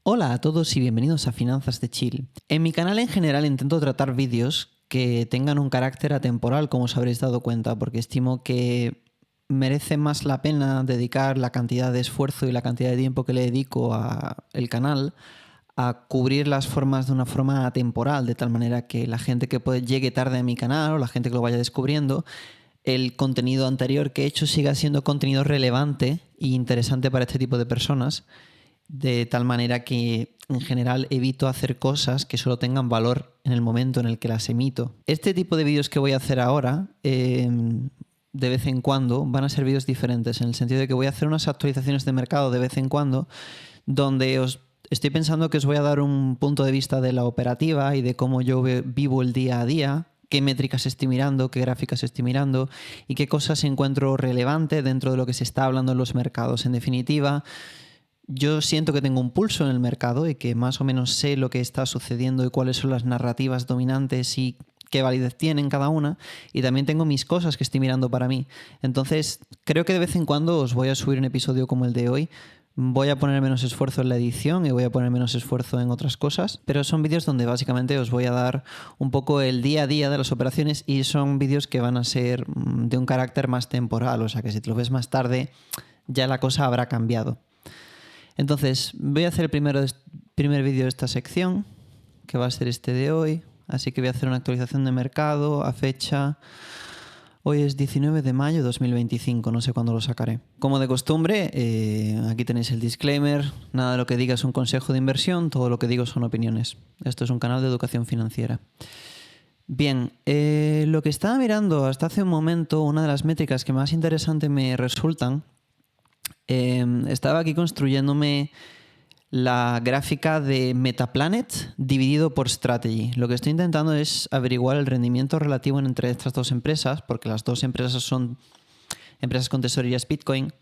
Hola a todos y bienvenidos a Finanzas de Chill. En mi canal en general intento tratar vídeos que tengan un carácter atemporal, como os habréis dado cuenta, porque estimo que merece más la pena dedicar la cantidad de esfuerzo y la cantidad de tiempo que le dedico al canal a cubrir las formas de una forma atemporal, de tal manera que la gente que llegue tarde a mi canal o la gente que lo vaya descubriendo, el contenido anterior que he hecho siga siendo contenido relevante e interesante para este tipo de personas, de tal manera que en general evito hacer cosas que solo tengan valor en el momento en el que las emito. Este tipo de vídeos que voy a hacer ahora, de vez en cuando, van a ser vídeos diferentes, en el sentido de que voy a hacer unas actualizaciones de mercado de vez en cuando, donde os estoy pensando que os voy a dar un punto de vista de la operativa y de cómo yo vivo el día a día, qué métricas estoy mirando, qué gráficas estoy mirando y qué cosas encuentro relevante dentro de lo que se está hablando en los mercados. En definitiva, yo siento que tengo un pulso en el mercado y que más o menos sé lo que está sucediendo y cuáles son las narrativas dominantes y qué validez tienen cada una, y también tengo mis cosas que estoy mirando para mí. Entonces, creo que de vez en cuando os voy a subir un episodio como el de hoy. Voy a poner menos esfuerzo en la edición y voy a poner menos esfuerzo en otras cosas, pero son vídeos donde básicamente os voy a dar un poco el día a día de las operaciones y son vídeos que van a ser de un carácter más temporal, o sea que si te lo ves más tarde ya la cosa habrá cambiado. Entonces, voy a hacer el primer vídeo de esta sección, que va a ser este de hoy. Así que voy a hacer una actualización de mercado a fecha... Hoy es 19 de mayo de 2025, no sé cuándo lo sacaré. Como de costumbre, aquí tenéis el disclaimer. Nada de lo que diga es un consejo de inversión, todo lo que digo son opiniones. Esto es un canal de educación financiera. Bien, lo que estaba mirando hasta hace un momento, una de las métricas que más interesante me resultan, estaba aquí construyéndome la gráfica de Metaplanet dividido por Strategy. Lo que estoy intentando es averiguar el rendimiento relativo entre estas dos empresas, porque las dos empresas son empresas con tesorerías Bitcoin,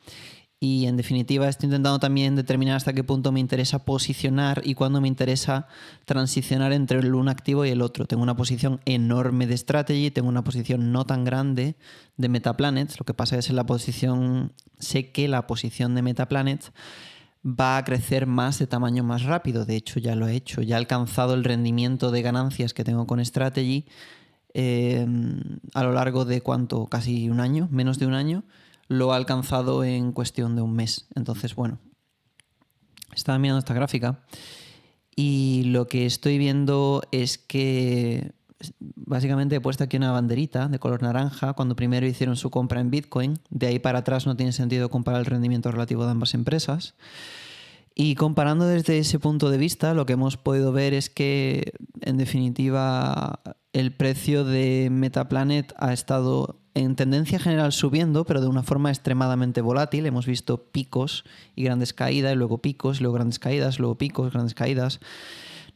y en definitiva estoy intentando también determinar hasta qué punto me interesa posicionar y cuándo me interesa transicionar entre el un activo y el otro. Tengo una posición enorme de Strategy, tengo una posición no tan grande de Metaplanet. Lo que pasa es que sé que la posición de Metaplanet va a crecer más de tamaño más rápido. De hecho, ya lo he hecho. Ya he alcanzado el rendimiento de ganancias que tengo con Strategy a lo largo de ¿cuánto? Casi un año, menos de un año. Lo ha alcanzado en cuestión de un mes. Entonces, bueno, estaba mirando esta gráfica y lo que estoy viendo es que básicamente he puesto aquí una banderita de color naranja cuando primero hicieron su compra en Bitcoin. De ahí para atrás no tiene sentido comparar el rendimiento relativo de ambas empresas. Y comparando desde ese punto de vista, lo que hemos podido ver es que, en definitiva, el precio de Metaplanet ha estado en tendencia general subiendo, pero de una forma extremadamente volátil. Hemos visto picos y grandes caídas, y luego picos, luego grandes caídas, luego picos, grandes caídas.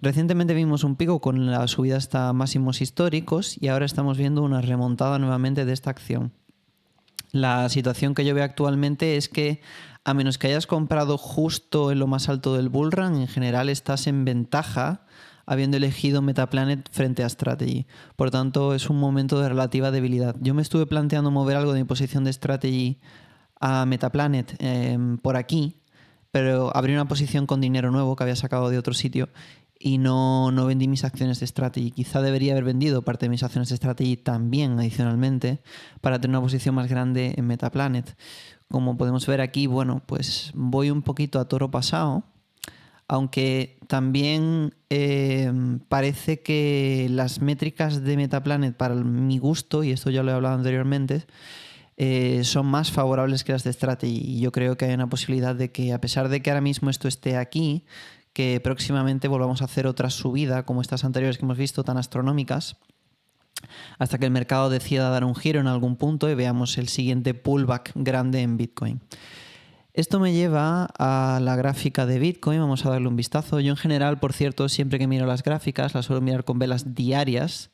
Recientemente vimos un pico con la subida hasta máximos históricos y ahora estamos viendo una remontada nuevamente de esta acción. La situación que yo veo actualmente es que, a menos que hayas comprado justo en lo más alto del bullrun, en general estás en ventaja habiendo elegido Metaplanet frente a Strategy. Por tanto, es un momento de relativa debilidad. Yo me estuve planteando mover algo de mi posición de Strategy a Metaplanet por aquí, pero abrí una posición con dinero nuevo que había sacado de otro sitio y no vendí mis acciones de Strategy. Quizá debería haber vendido parte de mis acciones de Strategy también adicionalmente para tener una posición más grande en Metaplanet. Como podemos ver aquí, bueno, pues voy un poquito a toro pasado, aunque también parece que las métricas de Metaplanet para mi gusto, y esto ya lo he hablado anteriormente, son más favorables que las de Strategy. Y yo creo que hay una posibilidad de que, a pesar de que ahora mismo esto esté aquí, que próximamente volvamos a hacer otra subida como estas anteriores que hemos visto tan astronómicas, hasta que el mercado decida dar un giro en algún punto y veamos el siguiente pullback grande en Bitcoin. Esto me lleva a la gráfica de Bitcoin. Vamos a darle un vistazo. Yo en general, por cierto, siempre que miro las gráficas las suelo mirar con velas diarias,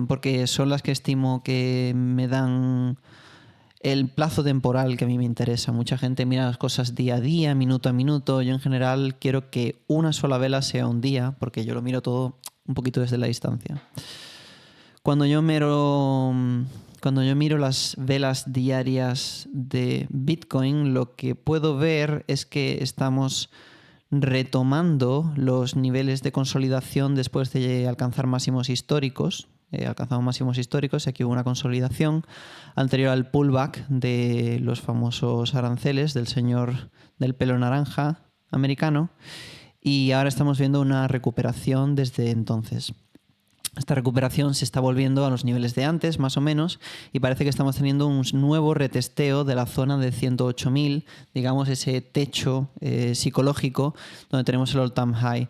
porque son las que estimo que me dan el plazo temporal que a mí me interesa. Mucha gente mira las cosas día a día, minuto a minuto. Yo en general quiero que una sola vela sea un día, porque yo lo miro todo un poquito desde la distancia. Cuando yo miro las velas diarias de Bitcoin, lo que puedo ver es que estamos retomando los niveles de consolidación después de alcanzar máximos históricos. Alcanzamos máximos históricos y aquí hubo una consolidación anterior al pullback de los famosos aranceles del señor del pelo naranja americano, y ahora estamos viendo una recuperación desde entonces. Esta recuperación se está volviendo a los niveles de antes, más o menos, y parece que estamos teniendo un nuevo retesteo de la zona de 108.000, digamos ese techo psicológico donde tenemos el all-time high.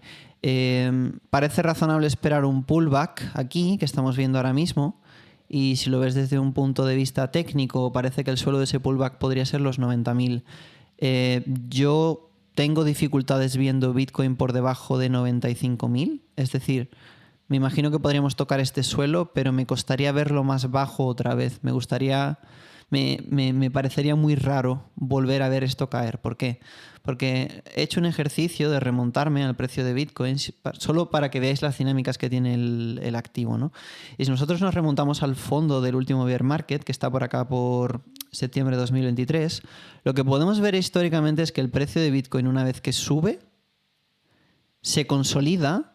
Parece razonable esperar un pullback aquí, que estamos viendo ahora mismo, y si lo ves desde un punto de vista técnico, parece que el suelo de ese pullback podría ser los 90.000. Yo tengo dificultades viendo Bitcoin por debajo de 95.000, es decir, me imagino que podríamos tocar este suelo, pero me costaría verlo más bajo otra vez. Me parecería muy raro volver a ver esto caer. ¿Por qué? Porque he hecho un ejercicio de remontarme al precio de Bitcoin solo para que veáis las dinámicas que tiene el activo, ¿no? Y si nosotros nos remontamos al fondo del último bear market, que está por acá por septiembre de 2023, lo que podemos ver históricamente es que el precio de Bitcoin, una vez que sube, se consolida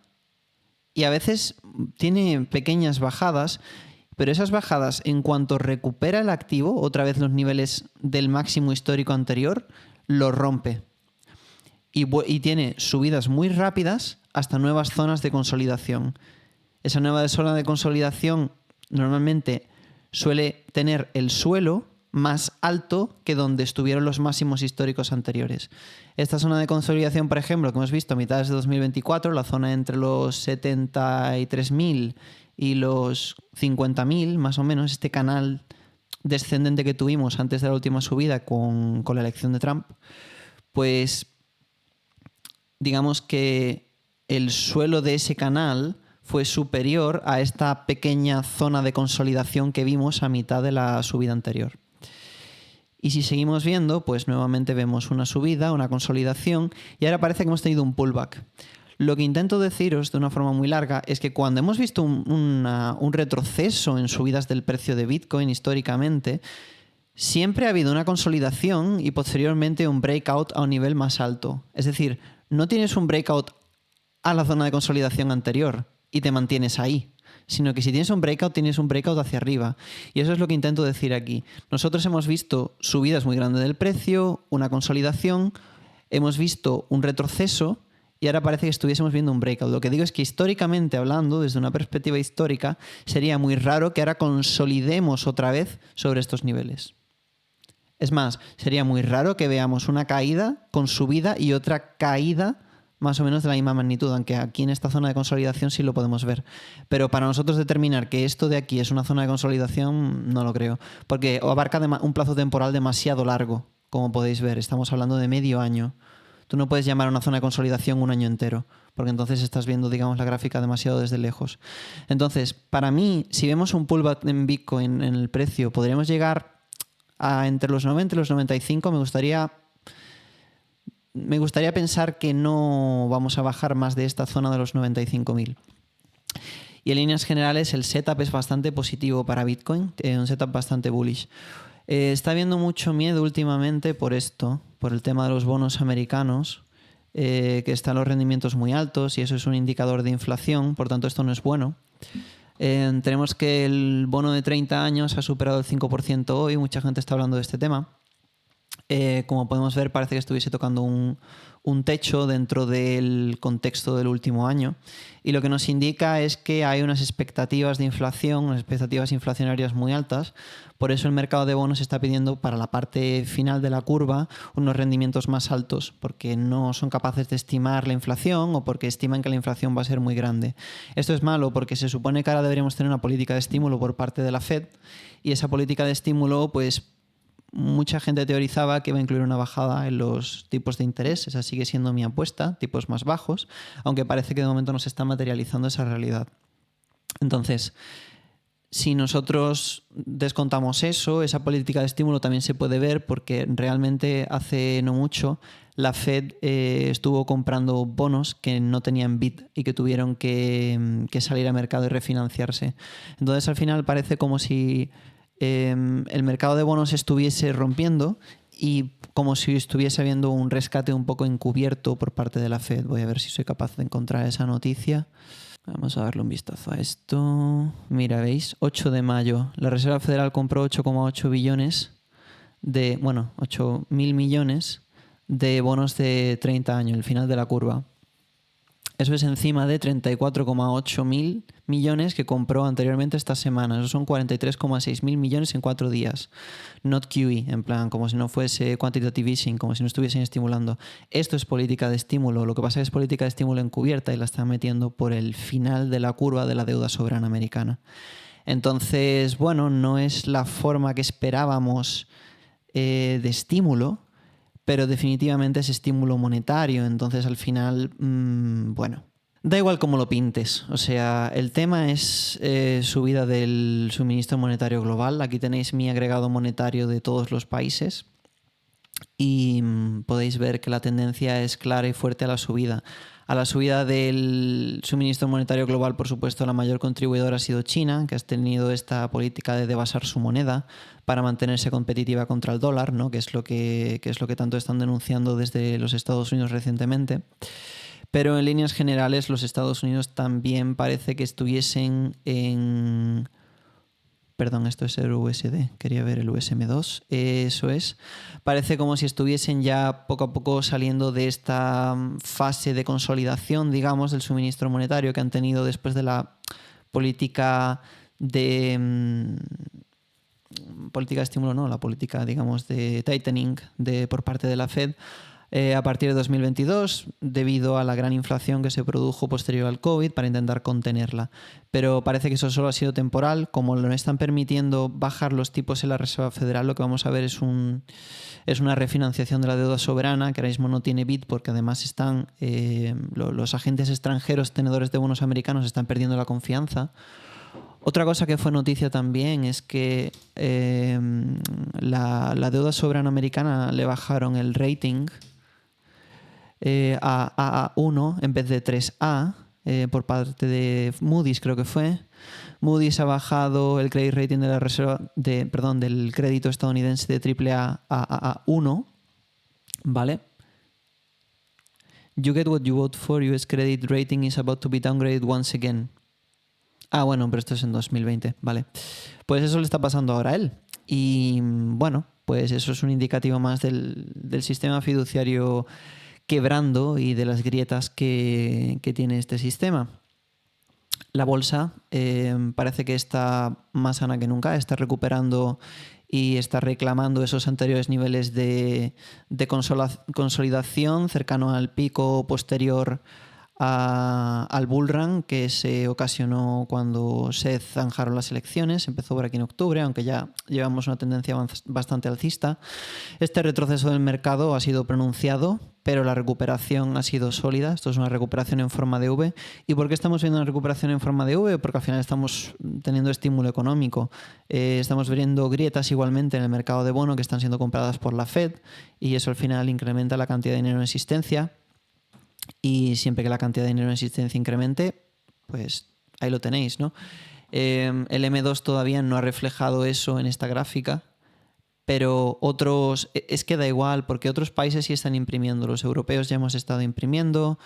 y a veces tiene pequeñas bajadas, pero esas bajadas, en cuanto recupera el activo, otra vez los niveles del máximo histórico anterior, lo rompe. Y tiene subidas muy rápidas hasta nuevas zonas de consolidación. Esa nueva zona de consolidación normalmente suele tener el suelo más alto que donde estuvieron los máximos históricos anteriores. Esta zona de consolidación, por ejemplo, que hemos visto a mitades de 2024, la zona entre los 73.000 y los 50.000, más o menos, este canal descendente que tuvimos antes de la última subida con la elección de Trump, pues digamos que el suelo de ese canal fue superior a esta pequeña zona de consolidación que vimos a mitad de la subida anterior. Y si seguimos viendo, pues nuevamente vemos una subida, una consolidación, y ahora parece que hemos tenido un pullback. Lo que intento deciros de una forma muy larga es que cuando hemos visto un retroceso en subidas del precio de Bitcoin históricamente, siempre ha habido una consolidación y posteriormente un breakout a un nivel más alto. Es decir, no tienes un breakout a la zona de consolidación anterior y te mantienes ahí, sino que si tienes un breakout hacia arriba. Y eso es lo que intento decir aquí. Nosotros hemos visto subidas muy grandes del precio, una consolidación, hemos visto un retroceso y ahora parece que estuviésemos viendo un breakout. Lo que digo es que históricamente hablando, desde una perspectiva histórica, sería muy raro que ahora consolidemos otra vez sobre estos niveles. Es más, sería muy raro que veamos una caída con subida y otra caída más o menos de la misma magnitud, aunque aquí en esta zona de consolidación sí lo podemos ver. Pero para nosotros determinar que esto de aquí es una zona de consolidación, no lo creo, porque abarca un plazo temporal demasiado largo, como podéis ver. Estamos hablando de medio año. Tú no puedes llamar a una zona de consolidación un año entero, porque entonces estás viendo, digamos, la gráfica demasiado desde lejos. Entonces, para mí, si vemos un pullback en Bitcoin en el precio, podríamos llegar a entre los 90 y los 95. Me gustaría pensar que no vamos a bajar más de esta zona de los 95.000. Y en líneas generales el setup es bastante positivo para Bitcoin, un setup bastante bullish. Está habiendo mucho miedo últimamente por esto, por el tema de los bonos americanos, que están los rendimientos muy altos y eso es un indicador de inflación, por tanto esto no es bueno. Tenemos que el bono de 30 años ha superado el 5% hoy, mucha gente está hablando de este tema. Como podemos ver, parece que estuviese tocando un techo dentro del contexto del último año, y lo que nos indica es que hay unas expectativas de inflación, unas expectativas inflacionarias muy altas. Por eso el mercado de bonos está pidiendo para la parte final de la curva unos rendimientos más altos, porque no son capaces de estimar la inflación o porque estiman que la inflación va a ser muy grande. Esto es malo porque se supone que ahora deberíamos tener una política de estímulo por parte de la Fed, y esa política de estímulo, pues mucha gente teorizaba que va a incluir una bajada en los tipos de interés. Esa sigue siendo mi apuesta, tipos más bajos, aunque parece que de momento no se está materializando esa realidad. Entonces, si nosotros descontamos eso, esa política de estímulo también se puede ver porque realmente hace no mucho la Fed estuvo comprando bonos que no tenían BIT y que tuvieron que salir al mercado y refinanciarse. Entonces, al final parece como si el mercado de bonos estuviese rompiendo y como si estuviese habiendo un rescate un poco encubierto por parte de la Fed. Voy a ver si soy capaz de encontrar esa noticia. Vamos a darle un vistazo a esto. Mira, ¿veis? 8 de mayo. La Reserva Federal compró 8,8 billones 8.000 millones de bonos de 30 años, el final de la curva. Eso es encima de 34,8 mil millones que compró anteriormente esta semana. Eso son 43,6 mil millones en 4 días. Not QE, en plan, como si no fuese quantitative easing, como si no estuviesen estimulando. Esto es política de estímulo. Lo que pasa es política de estímulo encubierta y la están metiendo por el final de la curva de la deuda soberana americana. Entonces, bueno, no es la forma que esperábamos de estímulo, pero definitivamente es estímulo monetario. Entonces, al final, bueno, da igual cómo lo pintes. O sea, el tema es subida del suministro monetario global. Aquí tenéis mi agregado monetario de todos los países y podéis ver que la tendencia es clara y fuerte a la subida. A la subida del suministro monetario global, por supuesto, la mayor contribuidora ha sido China, que ha tenido esta política de devasar su moneda para mantenerse competitiva contra el dólar, ¿no? que es lo que tanto están denunciando desde los Estados Unidos recientemente. Pero en líneas generales, los Estados Unidos también parece que estuviesen en... Perdón, esto es el USD, quería ver el USM2, eso es. Parece como si estuviesen ya poco a poco saliendo de esta fase de consolidación, digamos, del suministro monetario que han tenido después de la política de... política de estímulo, no, la política, digamos, de tightening por parte de la Fed. A partir de 2022, debido a la gran inflación que se produjo posterior al COVID para intentar contenerla. Pero parece que eso solo ha sido temporal. Como lo están permitiendo bajar los tipos en la Reserva Federal, lo que vamos a ver es una refinanciación de la deuda soberana, que ahora mismo no tiene BIT porque además están los agentes extranjeros tenedores de bonos americanos están perdiendo la confianza. Otra cosa que fue noticia también es que la deuda soberana americana le bajaron el rating a A1 en vez de 3A por parte de Moody's, creo que fue. Moody's ha bajado el credit rating de la reserva del crédito estadounidense de AAA a A1, ¿vale? You get what you vote for. US credit rating is about to be downgraded once again. Ah, bueno, pero esto es en 2020, vale. Pues eso le está pasando ahora a él. Y bueno, pues eso es un indicativo más del sistema fiduciario quebrando y de las grietas que tiene este sistema. La bolsa parece que está más sana que nunca, está recuperando y está reclamando esos anteriores niveles de consolidación cercano al pico posterior al bull run que se ocasionó cuando se zanjaron las elecciones. Empezó por aquí en octubre, aunque ya llevamos una tendencia bastante alcista. Este retroceso del mercado ha sido pronunciado, pero la recuperación ha sido sólida. Esto es una recuperación en forma de V. ¿Y por qué estamos viendo una recuperación en forma de V? Porque al final estamos teniendo estímulo económico. Estamos viendo grietas igualmente en el mercado de bono que están siendo compradas por la Fed y eso al final incrementa la cantidad de dinero en existencia. Y siempre que la cantidad de dinero en existencia incremente, pues ahí lo tenéis, ¿no? El M2 todavía no ha reflejado eso en esta gráfica, pero otros, es que da igual, porque otros países sí están imprimiendo. Los europeos ya hemos estado imprimiendo,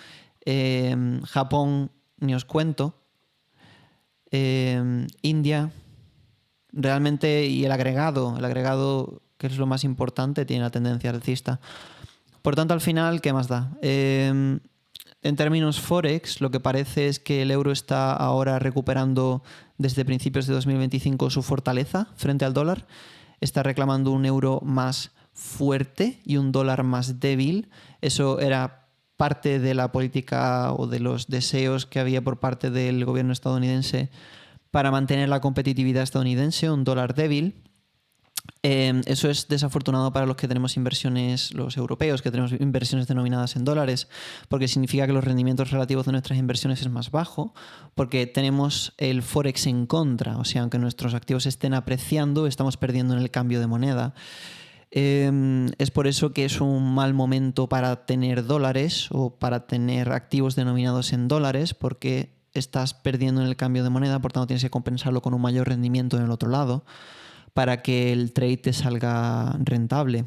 Japón ni os cuento, India, realmente, y el agregado, que es lo más importante, tiene la tendencia alcista. Por tanto, al final, ¿qué más da? En términos Forex, lo que parece es que el euro está ahora recuperando desde principios de 2025 su fortaleza frente al dólar. Está reclamando un euro más fuerte y un dólar más débil. Eso era parte de la política o de los deseos que había por parte del gobierno estadounidense para mantener la competitividad estadounidense, un dólar débil. Eso es desafortunado para los que tenemos inversiones, los europeos, que tenemos inversiones denominadas en dólares, porque significa que los rendimientos relativos de nuestras inversiones es más bajo, porque tenemos el Forex en contra, o sea, aunque nuestros activos estén apreciando, estamos perdiendo en el cambio de moneda. Es por eso que es un mal momento para tener dólares o para tener activos denominados en dólares, porque estás perdiendo en el cambio de moneda, por tanto tienes que compensarlo con un mayor rendimiento en el otro lado para que el trade te salga rentable.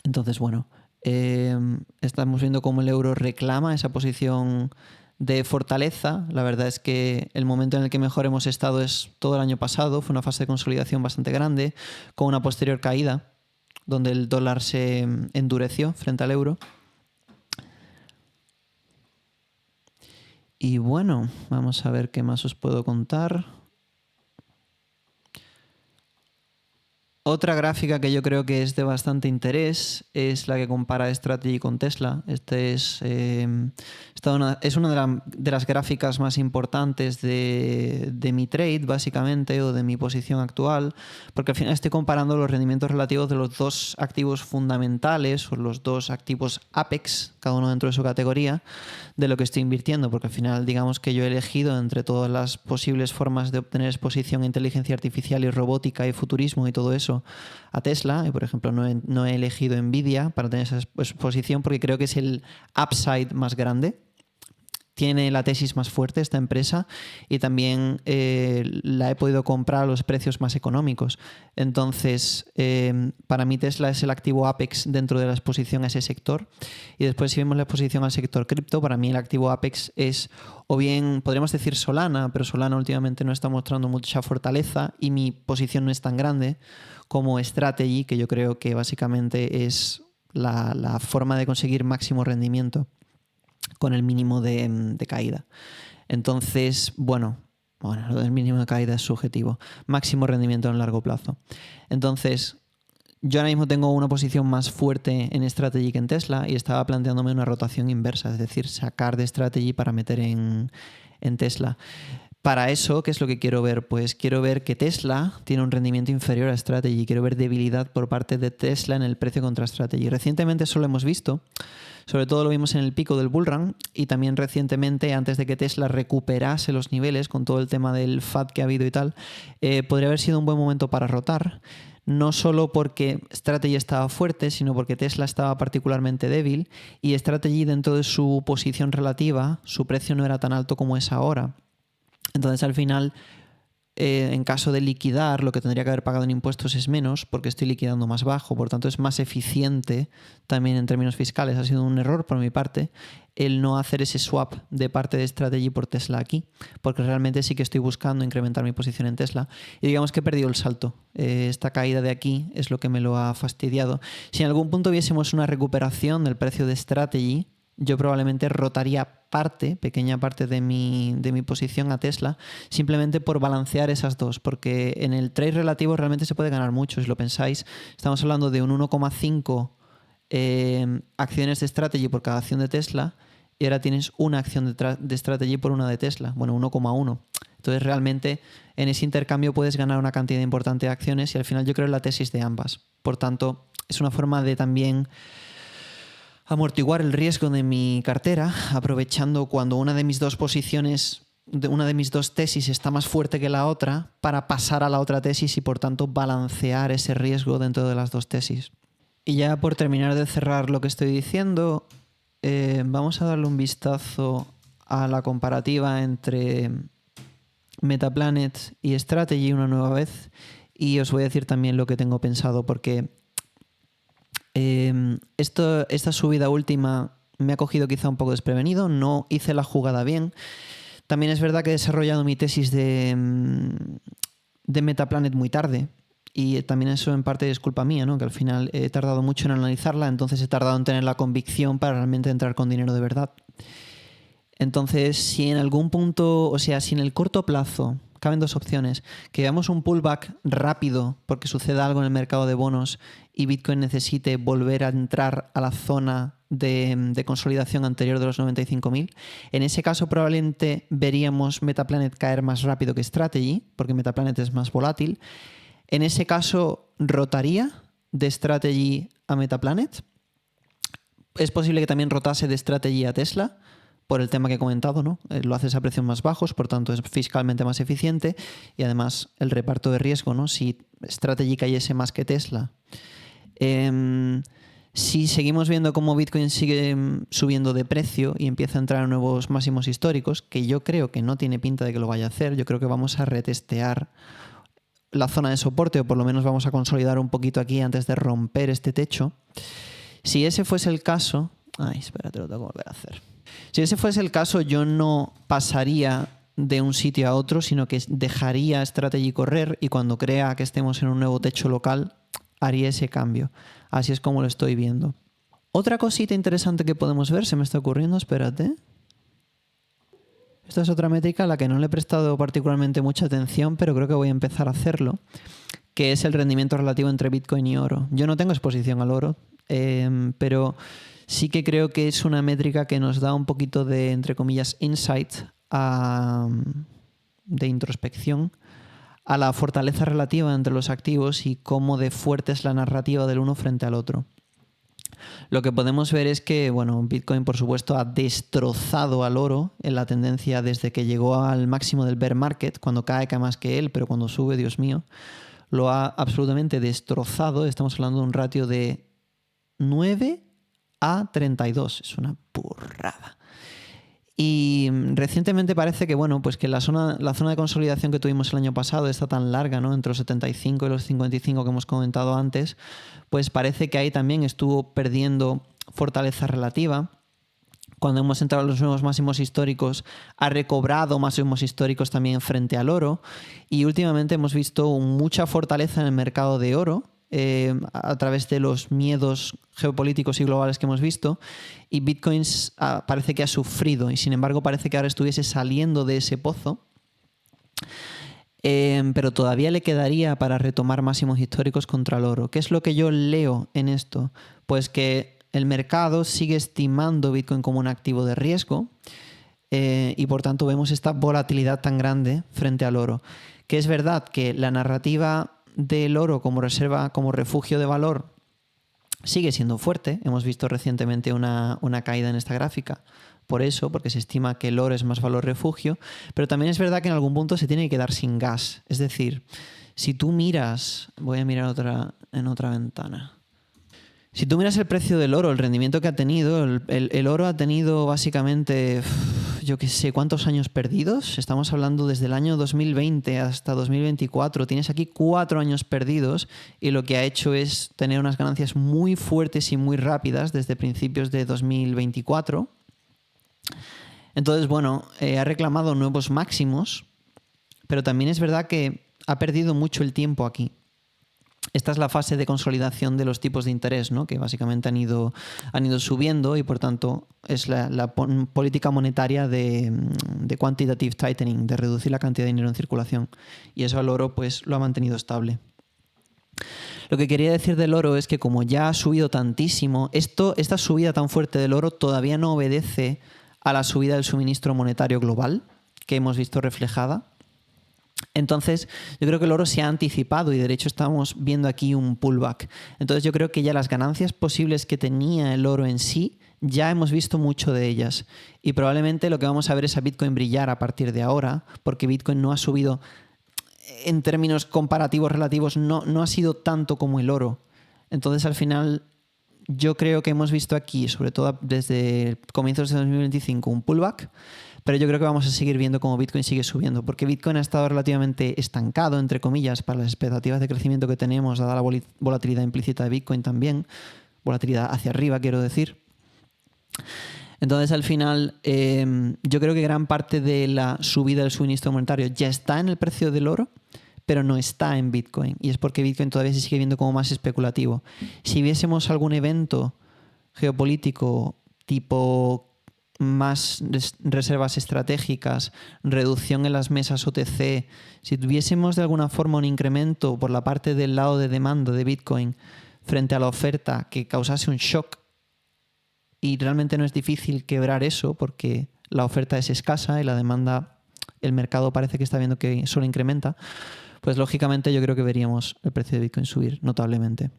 Entonces, bueno, estamos viendo cómo el euro reclama esa posición de fortaleza. La verdad es que el momento en el que mejor hemos estado es todo el año pasado. Fue una fase de consolidación bastante grande, con una posterior caída, donde el dólar se endureció frente al euro. Y bueno, vamos a ver qué más os puedo contar. Otra gráfica que yo creo que es de bastante interés es la que compara Strategy con Tesla. Es una de las gráficas más importantes de mi trade, básicamente, o de mi posición actual, porque al final estoy comparando los rendimientos relativos de los dos activos fundamentales, o los dos activos Apex, cada uno dentro de su categoría, de lo que estoy invirtiendo, porque al final digamos que yo he elegido entre todas las posibles formas de obtener exposición a inteligencia artificial y robótica y futurismo y todo eso a Tesla. Y por ejemplo no he elegido Nvidia para tener esa exposición porque creo que es el upside más grande. Tiene la tesis más fuerte esta empresa y también la he podido comprar a los precios más económicos. Entonces, para mí Tesla es el activo Apex dentro de la exposición a ese sector. Y después, si vemos la exposición al sector cripto, para mí el activo Apex es, o bien podríamos decir Solana, pero Solana últimamente no está mostrando mucha fortaleza y mi posición no es tan grande como Strategy, que yo creo que básicamente es la forma de conseguir máximo rendimiento con el mínimo de caída. Entonces, bueno, lo del mínimo de caída es subjetivo. Máximo rendimiento en largo plazo. Entonces, yo ahora mismo tengo una posición más fuerte en Strategy que en Tesla y estaba planteándome una rotación inversa, es decir, sacar de Strategy para meter en Tesla. Para eso, ¿qué es lo que quiero ver? Pues quiero ver que Tesla tiene un rendimiento inferior a Strategy. Quiero ver debilidad por parte de Tesla en el precio contra Strategy. Recientemente eso lo hemos visto. Sobre todo lo vimos en el pico del bullrun y también recientemente, antes de que Tesla recuperase los niveles con todo el tema del FAD que ha habido y tal, podría haber sido un buen momento para rotar. No solo porque Strategy estaba fuerte, sino porque Tesla estaba particularmente débil y Strategy, dentro de su posición relativa, su precio no era tan alto como es ahora. Entonces, al final, en caso de liquidar, lo que tendría que haber pagado en impuestos es menos, porque estoy liquidando más bajo, por tanto es más eficiente también en términos fiscales. Ha sido un error por mi parte el no hacer ese swap de parte de Strategy por Tesla aquí, porque realmente sí que estoy buscando incrementar mi posición en Tesla y digamos que he perdido el salto. Esta caída de aquí es lo que me lo ha fastidiado. Si en algún punto viésemos una recuperación del precio de Strategy, yo probablemente rotaría pequeña parte de mi posición a Tesla, simplemente por balancear esas dos, porque en el trade relativo realmente se puede ganar mucho, si lo pensáis. Estamos hablando de un 1,5 acciones de Strategy por cada acción de Tesla y ahora tienes una acción de Strategy por una de Tesla, bueno, 1,1. Entonces realmente en ese intercambio puedes ganar una cantidad importante de acciones y al final yo creo en la tesis de ambas. Por tanto, es una forma de también amortiguar el riesgo de mi cartera, aprovechando cuando una de mis dos posiciones, una de mis dos tesis está más fuerte que la otra, para pasar a la otra tesis y por tanto balancear ese riesgo dentro de las dos tesis. Y ya por terminar de cerrar lo que estoy diciendo, vamos a darle un vistazo a la comparativa entre Metaplanet y Strategy una nueva vez y os voy a decir también lo que tengo pensado, porque esta subida última me ha cogido quizá un poco desprevenido, no hice la jugada bien. También es verdad que he desarrollado mi tesis de Metaplanet muy tarde y también eso en parte es culpa mía, ¿no? Que al final he tardado mucho en analizarla, entonces he tardado en tener la convicción para realmente entrar con dinero de verdad. Entonces, si en algún punto, o sea, si en el corto plazo caben dos opciones, que veamos un pullback rápido porque suceda algo en el mercado de bonos y Bitcoin necesite volver a entrar a la zona de consolidación anterior de los 95.000, en ese caso probablemente veríamos Metaplanet caer más rápido que Strategy, porque Metaplanet es más volátil. En ese caso rotaría de Strategy a Metaplanet. Es posible que también rotase de Strategy a Tesla, por el tema que he comentado, ¿no? Lo haces a precios más bajos, por tanto es fiscalmente más eficiente y además el reparto de riesgo, ¿no? Si Strategy cayese más que Tesla. Si seguimos viendo cómo Bitcoin sigue subiendo de precio y empieza a entrar a nuevos máximos históricos, que yo creo que no tiene pinta de que lo vaya a hacer, yo creo que vamos a retestear la zona de soporte, o por lo menos vamos a consolidar un poquito aquí antes de romper este techo. Si ese fuese el caso... Ay, espérate, lo tengo que volver a hacer. Si ese fuese el caso, yo no pasaría de un sitio a otro, sino que dejaría Strategy correr y cuando crea que estemos en un nuevo techo local, haría ese cambio. Así es como lo estoy viendo. Otra cosita interesante que podemos ver, se me está ocurriendo, espérate. Esta es otra métrica a la que no le he prestado particularmente mucha atención, pero creo que voy a empezar a hacerlo, que es el rendimiento relativo entre Bitcoin y oro. Yo no tengo exposición al oro, pero sí que creo que es una métrica que nos da un poquito de, entre comillas, insight, de introspección a la fortaleza relativa entre los activos y cómo de fuerte es la narrativa del uno frente al otro. Lo que podemos ver es que, bueno, Bitcoin por supuesto ha destrozado al oro en la tendencia desde que llegó al máximo del bear market. Cuando cae más que él, pero cuando sube, Dios mío, lo ha absolutamente destrozado. Estamos hablando de un ratio de 9:32. Es una burrada. Y recientemente parece que, bueno, pues que la zona de consolidación que tuvimos el año pasado, está tan larga, ¿no? Entre los 75 y los 55 que hemos comentado antes, pues parece que ahí también estuvo perdiendo fortaleza relativa. Cuando hemos entrado a los nuevos máximos históricos, ha recobrado máximos históricos también frente al oro. Y últimamente hemos visto mucha fortaleza en el mercado de oro, a través de los miedos geopolíticos y globales que hemos visto, y Bitcoin parece que ha sufrido y sin embargo parece que ahora estuviese saliendo de ese pozo, pero todavía le quedaría para retomar máximos históricos contra el oro. ¿Qué es lo que yo leo en esto? Pues que el mercado sigue estimando Bitcoin como un activo de riesgo, y por tanto vemos esta volatilidad tan grande frente al oro. Que es verdad que la narrativa del oro como reserva, como refugio de valor, sigue siendo fuerte. Hemos visto recientemente una caída en esta gráfica por eso, porque se estima que el oro es más valor refugio, pero también es verdad que en algún punto se tiene que quedar sin gas. Es decir, si tú miras, voy a mirar en otra ventana. Si tú miras el precio del oro, el rendimiento que ha tenido, el oro ha tenido básicamente, yo qué sé, ¿cuántos años perdidos? Estamos hablando desde el año 2020 hasta 2024. Tienes aquí 4 años perdidos y lo que ha hecho es tener unas ganancias muy fuertes y muy rápidas desde principios de 2024. Entonces, bueno, ha reclamado nuevos máximos, pero también es verdad que ha perdido mucho el tiempo aquí. Esta es la fase de consolidación de los tipos de interés, ¿no? Que básicamente han ido subiendo y por tanto es la política monetaria de quantitative tightening, de reducir la cantidad de dinero en circulación. Y eso al oro pues lo ha mantenido estable. Lo que quería decir del oro es que como ya ha subido tantísimo, esta subida tan fuerte del oro todavía no obedece a la subida del suministro monetario global que hemos visto reflejada. Entonces, yo creo que el oro se ha anticipado y de hecho estamos viendo aquí un pullback. Entonces, yo creo que ya las ganancias posibles que tenía el oro en sí, ya hemos visto mucho de ellas. Y probablemente lo que vamos a ver es a Bitcoin brillar a partir de ahora, porque Bitcoin no ha subido, en términos comparativos relativos, no ha sido tanto como el oro. Entonces, al final, yo creo que hemos visto aquí, sobre todo desde comienzos de 2025, un pullback. Pero yo creo que vamos a seguir viendo cómo Bitcoin sigue subiendo, porque Bitcoin ha estado relativamente estancado, entre comillas, para las expectativas de crecimiento que tenemos, dada la volatilidad implícita de Bitcoin también, volatilidad hacia arriba, quiero decir. Entonces, al final, yo creo que gran parte de la subida del suministro monetario ya está en el precio del oro, pero no está en Bitcoin. Y es porque Bitcoin todavía se sigue viendo como más especulativo. Si viésemos algún evento geopolítico tipo más reservas estratégicas, reducción en las mesas OTC, si tuviésemos de alguna forma un incremento por la parte del lado de demanda de Bitcoin frente a la oferta que causase un shock, y realmente no es difícil quebrar eso porque la oferta es escasa y la demanda, el mercado parece que está viendo que solo incrementa, pues lógicamente yo creo que veríamos el precio de Bitcoin subir notablemente.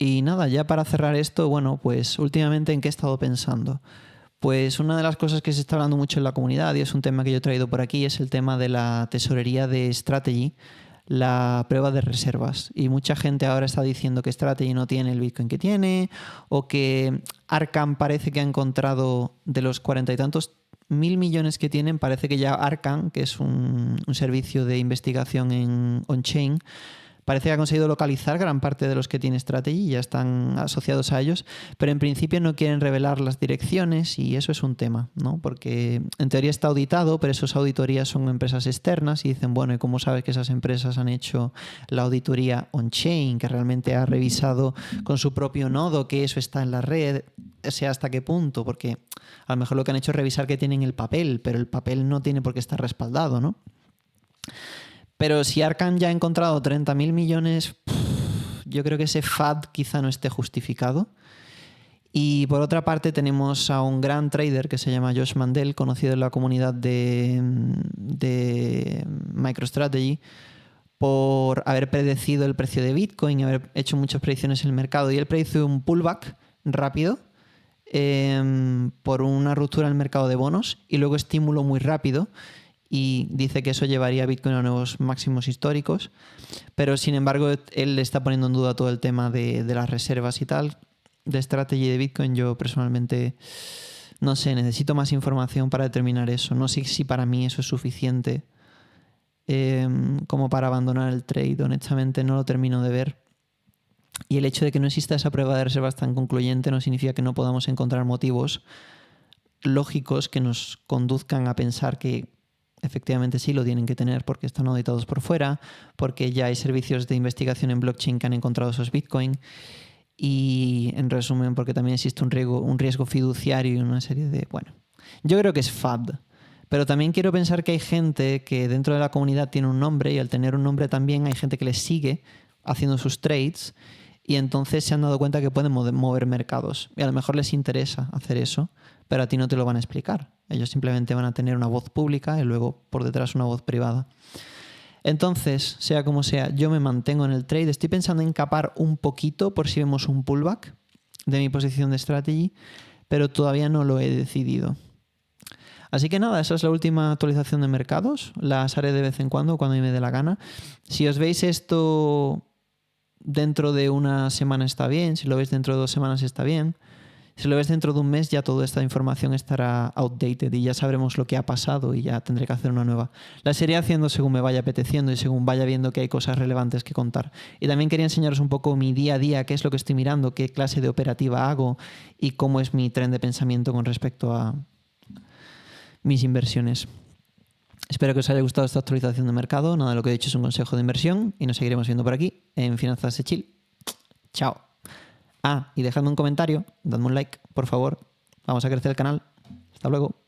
Y nada, ya para cerrar esto, bueno, pues últimamente ¿en qué he estado pensando? Pues una de las cosas que se está hablando mucho en la comunidad, y es un tema que yo he traído por aquí, es el tema de la tesorería de Strategy, la prueba de reservas. Y mucha gente ahora está diciendo que Strategy no tiene el Bitcoin que tiene, o que Arkham parece que ha encontrado de los 40 y tantos 1.000 millones que tienen, parece que ya Arcan, que es un servicio de investigación en on-chain, parece que ha conseguido localizar gran parte de los que tiene Strategy y ya están asociados a ellos, pero en principio no quieren revelar las direcciones y eso es un tema, ¿no? Porque en teoría está auditado, pero esas auditorías son empresas externas y dicen, bueno, ¿y cómo sabes que esas empresas han hecho la auditoría on-chain, que realmente ha revisado con su propio nodo que eso está en la red? O sea, ¿hasta qué punto? Porque a lo mejor lo que han hecho es revisar que tienen el papel, pero el papel no tiene por qué estar respaldado, ¿no? Pero si Arcan ya ha encontrado 30.000 millones, yo creo que ese FAD quizá no esté justificado. Y por otra parte tenemos a un gran trader que se llama Josh Mandel, conocido en la comunidad de MicroStrategy, por haber predecido el precio de Bitcoin, haber hecho muchas predicciones en el mercado. Y él predice un pullback rápido por una ruptura en el mercado de bonos y luego estímulo muy rápido. Y dice que eso llevaría a Bitcoin a nuevos máximos históricos, pero sin embargo él está poniendo en duda todo el tema de las reservas y tal, de strategy de Bitcoin. Yo personalmente no sé, necesito más información para determinar eso. No sé si para mí eso es suficiente como para abandonar el trade. Honestamente no lo termino de ver. Y el hecho de que no exista esa prueba de reservas tan concluyente no significa que no podamos encontrar motivos lógicos que nos conduzcan a pensar que efectivamente sí lo tienen que tener porque están auditados por fuera, porque ya hay servicios de investigación en blockchain que han encontrado esos Bitcoin y, en resumen, porque también existe un riesgo fiduciario y una serie de... Bueno, yo creo que es FAD, pero también quiero pensar que hay gente que dentro de la comunidad tiene un nombre y al tener un nombre también hay gente que les sigue haciendo sus trades y entonces se han dado cuenta que pueden mover mercados y a lo mejor les interesa hacer eso, pero a ti no te lo van a explicar. Ellos simplemente van a tener una voz pública y luego por detrás una voz privada. Entonces, sea como sea, yo me mantengo en el trade. Estoy pensando en capar un poquito por si vemos un pullback de mi posición de strategy, pero todavía no lo he decidido. Así que nada, esa es la última actualización de mercados. Las haré de vez en cuando me dé la gana. Si os veis esto dentro de una semana está bien, si lo veis dentro de 2 semanas está bien. Si lo ves dentro de un mes ya toda esta información estará outdated y ya sabremos lo que ha pasado y ya tendré que hacer una nueva. La seguiré haciendo según me vaya apeteciendo y según vaya viendo que hay cosas relevantes que contar. Y también quería enseñaros un poco mi día a día, qué es lo que estoy mirando, qué clase de operativa hago y cómo es mi tren de pensamiento con respecto a mis inversiones. Espero que os haya gustado esta actualización de mercado. Nada de lo que he dicho es un consejo de inversión y nos seguiremos viendo por aquí en Finanzas de Chill. Chao. Y dejadme un comentario, dadme un like, por favor. Vamos a crecer el canal. Hasta luego.